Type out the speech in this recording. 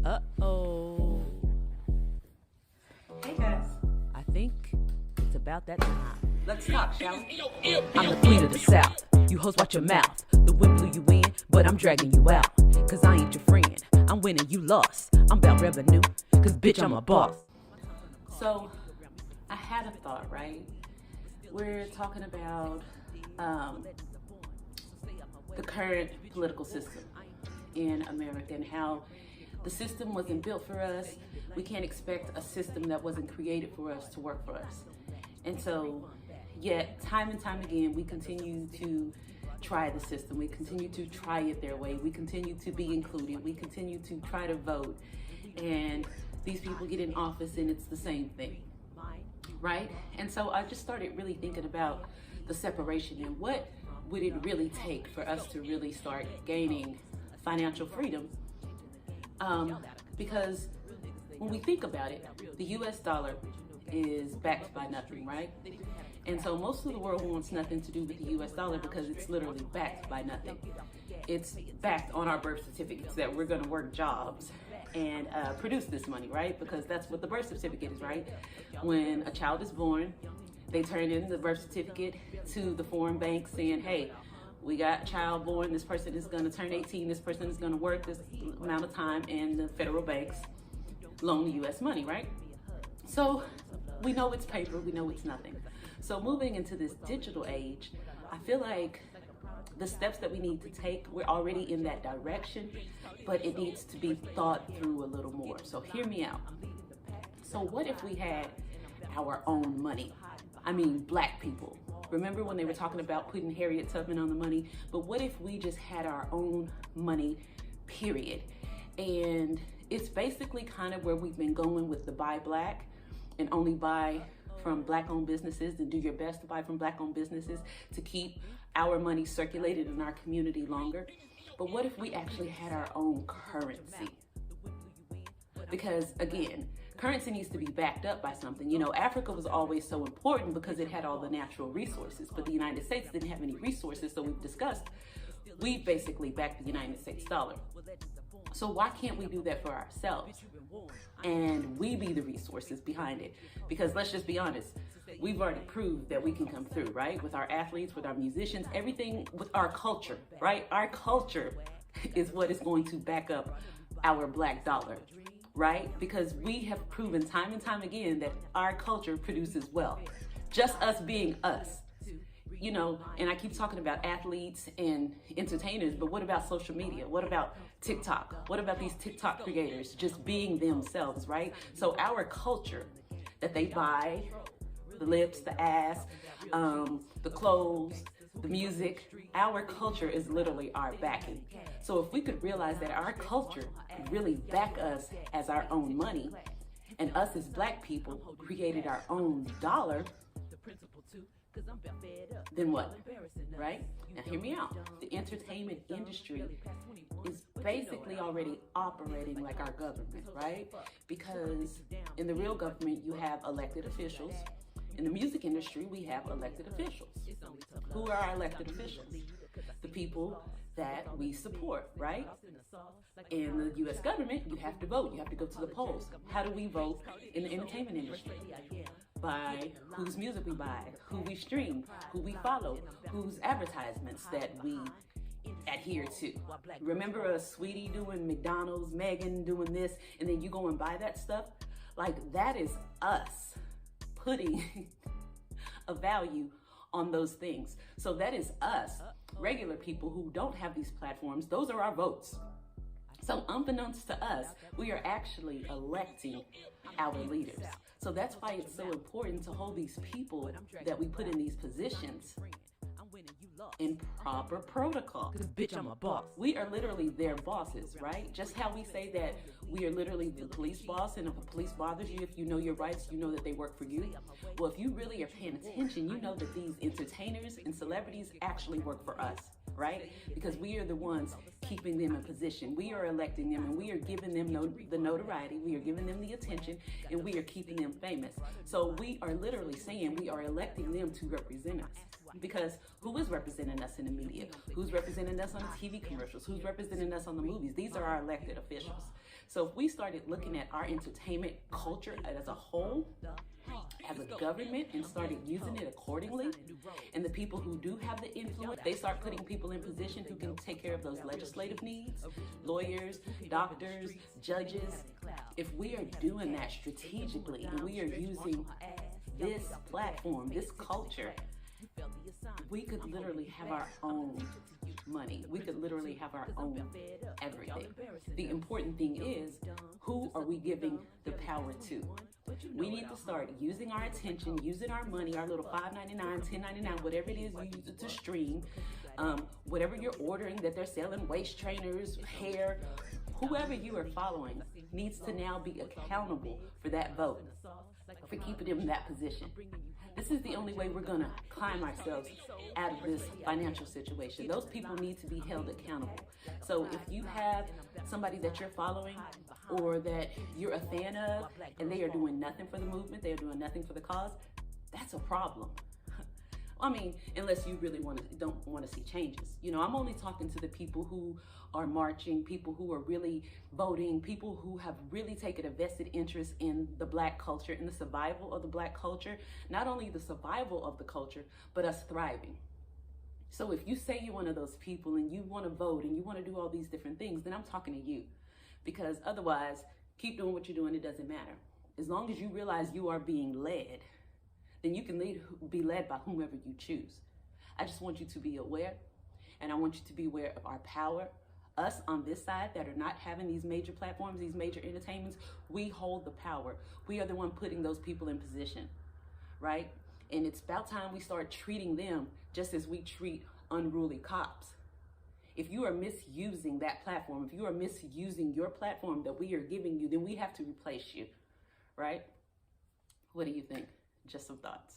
Uh-oh. Hey guys, I think it's about that time. let's talk, shall we? I'm the queen of the South. You hoes watch your mouth. The wind blew you in, but I'm dragging you out. Cause I ain't your friend. I'm winning, you lost. I'm about revenue. Cause bitch, I'm a boss. So, I had a thought, right? We're talking about the current political system in America and how the system wasn't built for us. We can't expect a system that wasn't created for us to work for us. And so, yet, time and time again, we continue to try the system. We continue to try it their way. We continue to be included. We continue to try to vote. And these people get in office and it's the same thing, right? And so I just started really thinking about the separation and what would it really take for us to really start gaining financial freedom. Because when we think about it, the US dollar is backed by nothing, right? And so most of the world wants nothing to do with the US dollar because it's literally backed by nothing. It's backed on our birth certificates that we're gonna work jobs and produce this money, right? Because that's what the birth certificate is, right? When a child is born, they turn in the birth certificate to the foreign bank saying, hey, we got a child born, this person is gonna turn 18, this person is gonna work this amount of time, and the federal banks loan the US money, right? So we know it's paper, we know it's nothing. So moving into this digital age, I feel like the steps that we need to take, we're already in that direction, but it needs to be thought through a little more. So hear me out. So what if we had our own money? I mean, black people. Remember when they were talking about putting Harriet Tubman on the money? But what if we just had our own money, period? And it's basically kind of where we've been going with the buy black and only buy from black-owned businesses and do your best to buy from black-owned businesses to keep our money circulated in our community longer. But what if we actually had our own currency? Because again, currency needs to be backed up by something. You know, Africa was always so important because it had all the natural resources, but the United States didn't have any resources, so we've discussed, we basically backed the United States dollar. So why can't we do that for ourselves? And we be the resources behind it. Because let's just be honest, we've already proved that we can come through, right? With our athletes, with our musicians, everything with our culture, right? Our culture is what is going to back up our black dollar, right? Because we have proven time and time again that our culture produces wealth. Just us being us. You know, and I keep talking about athletes and entertainers, but what about social media? What about TikTok? What about these TikTok creators just being themselves, right? So our culture that they buy, the lips, the ass, the clothes, the music, our culture is literally our backing. So if we could realize that our culture could really back us as our own money, and us as black people created our own dollar, then what, right? Now hear me out. The entertainment industry is basically already operating like our government, right? Because in the real government, you have elected officials. In the music industry, we have elected officials. Who are our elected officials? The people that we support, right? In the US government, you have to vote. You have to go to the polls. How do we vote in the entertainment industry? By whose music we buy, who we stream, who we follow, whose advertisements that we adhere to. Remember a Sweetie doing McDonald's, Megan doing this, and then you go and buy that stuff? Like, that is us putting a value on those things. So that is us, regular people who don't have these platforms. Those are our votes. So unbeknownst to us, we are actually electing our leaders. So that's why it's so important to hold these people that we put in these positions in proper protocol. Cause bitch, I'm a boss. We are literally their bosses, right? Just how we say that we are literally the police boss, and if a police bothers you, if you know your rights, you know that they work for you. Well, if you really are paying attention, you know that these entertainers and celebrities actually work for us, right? Because we are the ones keeping them in position. We are electing them, and we are giving them the notoriety, we are giving them the attention, and we are keeping them famous. So we are literally saying we are electing them to represent us. Because who is representing us in the media? Who's representing us on the TV commercials? Who's representing us on the movies? These are our elected officials. So if we started looking at our entertainment culture as a whole, as a government, and started using it accordingly, and the people who do have the influence, they start putting people in position who can take care of those legislative needs, lawyers, doctors, judges. If we are doing that strategically, and we are using this platform, this culture, we could literally have our own money. We could literally have our own everything. The important thing is, who are we giving the power to? We need to start using our attention, using our money, our little $5.99, $10.99, whatever it is you use it to stream, whatever you're ordering that they're selling, waist trainers, hair, whoever you are following needs to now be accountable for that vote, for keeping them in that position. This is the only way we're gonna climb ourselves out of this financial situation. Those people need to be held accountable. So if you have somebody that you're following or that you're a fan of and they are doing nothing for the movement, they are doing nothing for the cause, that's a problem. I mean, unless you really don't want to see changes. You know, I'm only talking to the people who are marching, people who are really voting, people who have really taken a vested interest in the Black culture, in the survival of the Black culture, not only the survival of the culture, but us thriving. So if you say you're one of those people and you want to vote and you want to do all these different things, then I'm talking to you, because otherwise, keep doing what you're doing, it doesn't matter. As long as you realize you are being led, then you can be led by whomever you choose. I just want you to be aware, and I want you to be aware of our power. Us on this side that are not having these major platforms, these major entertainments, we hold the power. We are the one putting those people in position, right? And it's about time we start treating them just as we treat unruly cops. If you are misusing that platform, if you are misusing your platform that we are giving you, then we have to replace you, right? What do you think? Just some thoughts.